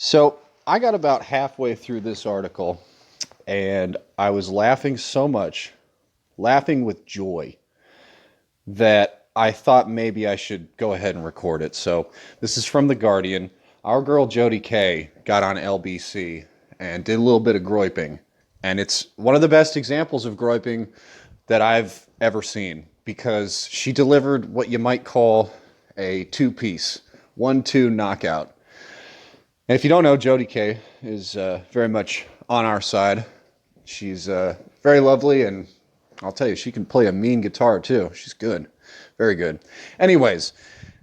So I got about halfway through this article and I was laughing so much, laughing with joy, that I thought maybe I should go ahead and record it. So this is from The Guardian. Our girl Jody Kay got on LBC and did a little bit of groyping. And it's one of the best examples of groyping that I've ever seen because she delivered what you might call a two-piece, 1-2 knockout. And if you don't know, Jody Kay is very much on our side. She's very lovely, and I'll tell you, she can play a mean guitar too. She's good. Very good. Anyways,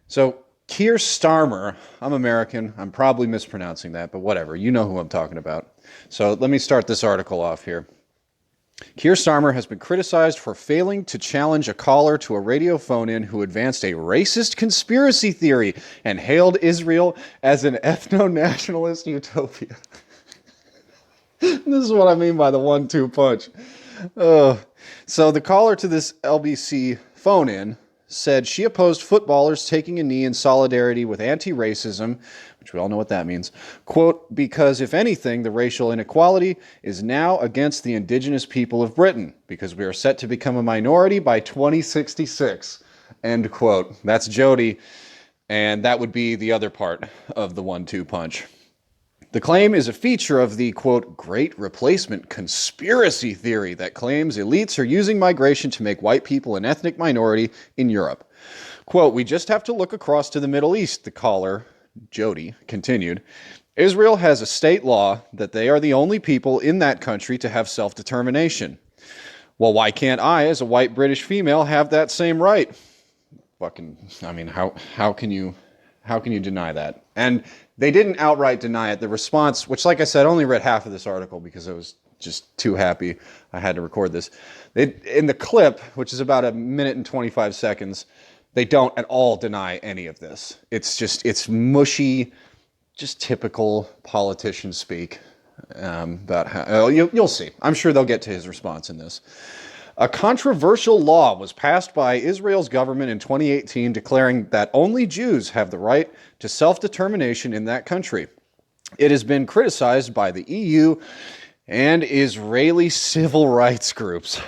so Keir Starmer, I'm American. I'm probably mispronouncing that, but whatever. You know who I'm talking about. So let me start this article off here. Keir Starmer has been criticized for failing to challenge a caller to a radio phone-in who advanced a racist conspiracy theory and hailed Israel as an ethno-nationalist utopia. This is what I mean by the 1-2 punch. So the caller to this LBC phone-in said she opposed footballers taking a knee in solidarity with anti-racism, which we all know what that means, quote, because if anything, the racial inequality is now against the indigenous people of Britain, because we are set to become a minority by 2066, end quote. That's Jody, and that would be the other part of the 1-2 punch. The claim is a feature of the, quote, great replacement conspiracy theory that claims elites are using migration to make white people an ethnic minority in Europe. Quote, we just have to look across to the Middle East, the caller, Jody, continued. Israel has a state law that they are the only people in that country to have self-determination. Well, why can't I, as a white British female, have that same right? Fucking, I mean, how can you deny that? And they didn't outright deny it. The response, which, like I said, I only read half of this article because I was just too happy I had to record this. In the clip, which is about 1 minute and 25 seconds, they don't at all deny any of this. It's mushy, just typical politician speak about how, you'll see. I'm sure they'll get to his response in this. A controversial law was passed by Israel's government in 2018 declaring that only Jews have the right to self-determination in that country. It has been criticized by the EU and Israeli civil rights groups.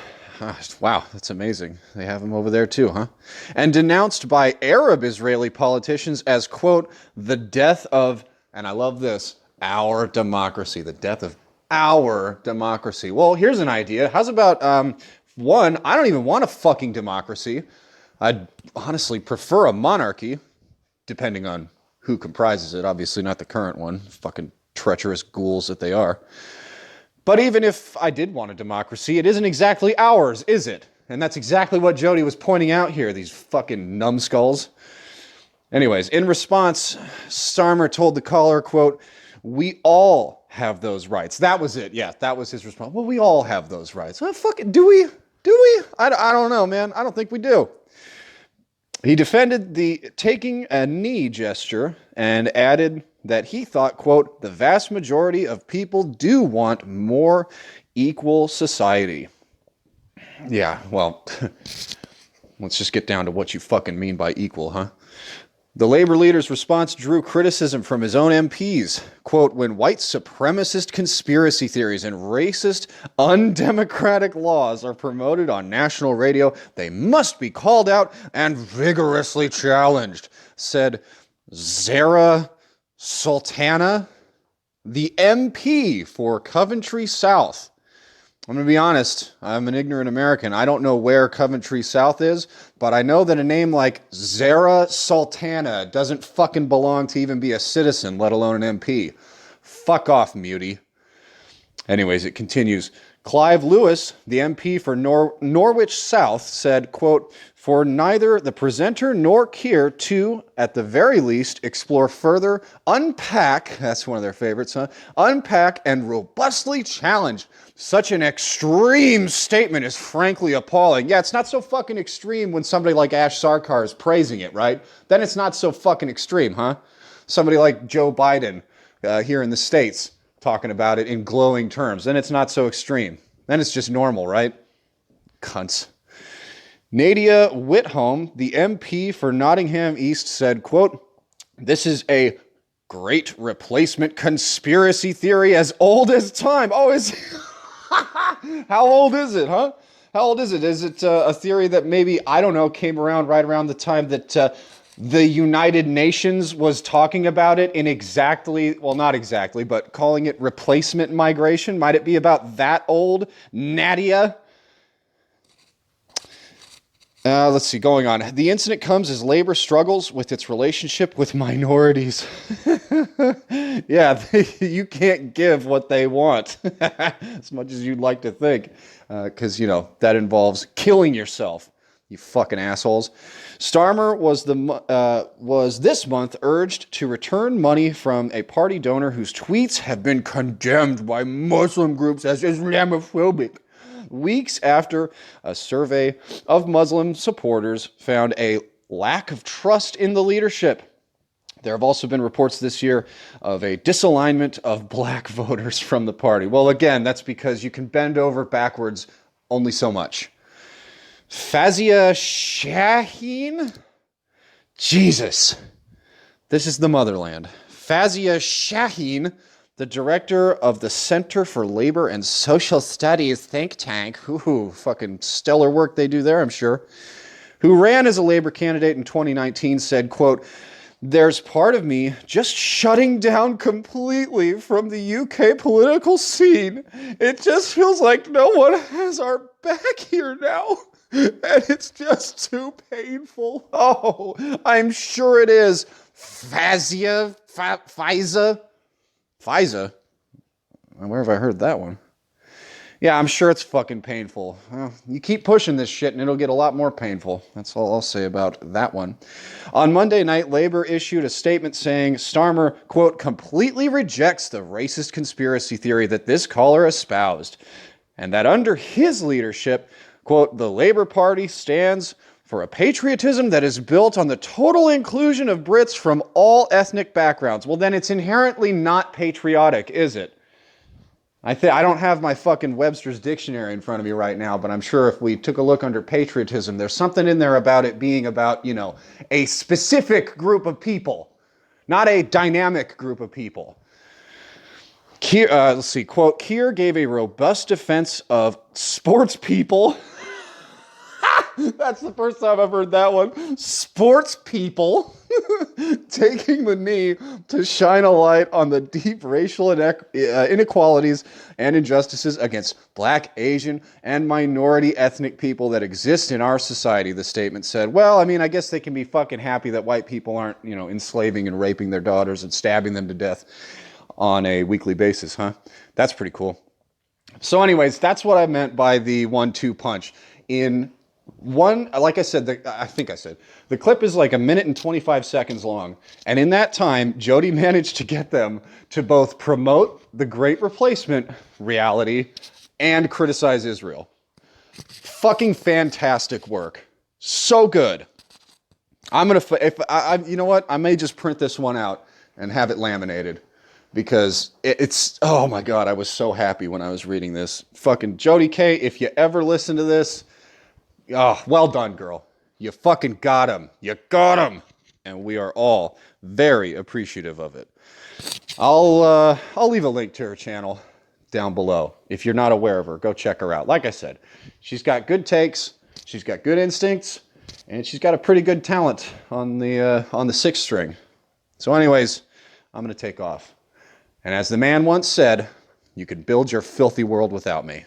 Wow, that's amazing. They have them over there too, huh? And denounced by Arab Israeli politicians as, quote, the death of, and I love this, our democracy, the death of our democracy. Well, here's an idea. How's about, one, I don't even want a fucking democracy. I'd honestly prefer a monarchy, depending on who comprises it. Obviously not the current one. Fucking treacherous ghouls that they are. But even if I did want a democracy, it isn't exactly ours, is it? And that's exactly what Jody was pointing out here, these fucking numbskulls. Anyways, in response, Starmer told the caller, quote, we all have those rights. That was it. Yeah, that was his response. Well, we all have those rights. Well, fuck it. Do we? Do we? I don't know, man. I don't think we do. He defended the taking a knee gesture and added that he thought, quote, the vast majority of people do want more equal society. Yeah, well, let's just get down to what you fucking mean by equal, huh? The Labour leader's response drew criticism from his own MPs. Quote, when white supremacist conspiracy theories and racist, undemocratic laws are promoted on national radio, they must be called out and vigorously challenged, said Zara Sultana, the MP for Coventry South. I'm going to be honest, I'm an ignorant American. I don't know where Coventry South is, but I know that a name like Zara Sultana doesn't fucking belong to even be a citizen, let alone an MP. Fuck off, mutie. Anyways, it continues. Clive Lewis, the MP for Norwich South, said, quote, for neither the presenter nor Keir to, at the very least, explore further, unpack, that's one of their favorites, huh? Unpack and robustly challenge such an extreme statement is frankly appalling. Yeah, it's not so fucking extreme when somebody like Ash Sarkar is praising it, right? Then it's not so fucking extreme, huh? Somebody like Joe Biden here in the States talking about it in glowing terms. Then it's not so extreme. Then it's just normal, right? Cunts. Nadia Whitcomb, the MP for Nottingham East, said, quote, this is a great replacement conspiracy theory as old as time. Oh, is how old is it, huh? How old is it? Is it a theory that maybe, I don't know, came around right around the time that the United Nations was talking about it in exactly, well, not exactly, but calling it replacement migration? Might it be about that old, Nadia? Let's see, going on. The incident comes as labor struggles with its relationship with minorities. Yeah, you can't give what they want as much as you'd like to think, because, you know, that involves killing yourself, you fucking assholes. Starmer was this month urged to return money from a party donor whose tweets have been condemned by Muslim groups as Islamophobic, weeks after a survey of Muslim supporters found a lack of trust in the leadership. There have also been reports this year of a disalignment of black voters from the party. Well, again, that's because you can bend over backwards only so much. Fazia Shaheen? Jesus. This is the motherland. Fazia Shaheen, the director of the Center for Labor and Social Studies think tank, ooh, fucking stellar work they do there, I'm sure, who ran as a Labor candidate in 2019, said, quote, "There's part of me just shutting down completely from the UK political scene. It just feels like no one has our back here now. And it's just too painful." Oh, I'm sure it is. Fazia? FISA? Where have I heard that one? Yeah, I'm sure it's fucking painful. Well, you keep pushing this shit and it'll get a lot more painful. That's all I'll say about that one. On Monday night, Labor issued a statement saying Starmer, quote, "completely rejects the racist conspiracy theory that this caller espoused, and that under his leadership, quote, the Labor Party stands for a patriotism that is built on the total inclusion of Brits from all ethnic backgrounds." Well, then it's inherently not patriotic, is it? I don't have my fucking Webster's dictionary in front of me right now, but I'm sure if we took a look under patriotism, there's something in there about it being about, you know, a specific group of people, not a dynamic group of people. Keir, let's see, quote, "Keir gave a robust defense of sports people." That's the first time I've heard that one. Sports people taking the knee to shine a light on the deep racial inequalities and injustices against Black, Asian, and minority ethnic people that exist in our society, the statement said. Well, I mean, I guess they can be fucking happy that white people aren't, you know, enslaving and raping their daughters and stabbing them to death on a weekly basis, huh? That's pretty cool. So anyways, that's what I meant by the 1-2 punch. In one, like I said, the clip is like 1 minute and 25 seconds long. And in that time, Jody managed to get them to both promote the Great Replacement reality and criticize Israel. Fucking fantastic work. So good. I'm going to, you know what? I may just print this one out and have it laminated. Because it's, oh my God, I was so happy when I was reading this. Fucking Jody Kay, if you ever listen to this, oh, well done, girl. You fucking got him. You got him. And we are all very appreciative of it. I'll leave a link to her channel down below. If you're not aware of her, go check her out. Like I said, she's got good takes, she's got good instincts, and she's got a pretty good talent on the sixth string. So anyways, I'm going to take off. And as the man once said, you can build your filthy world without me.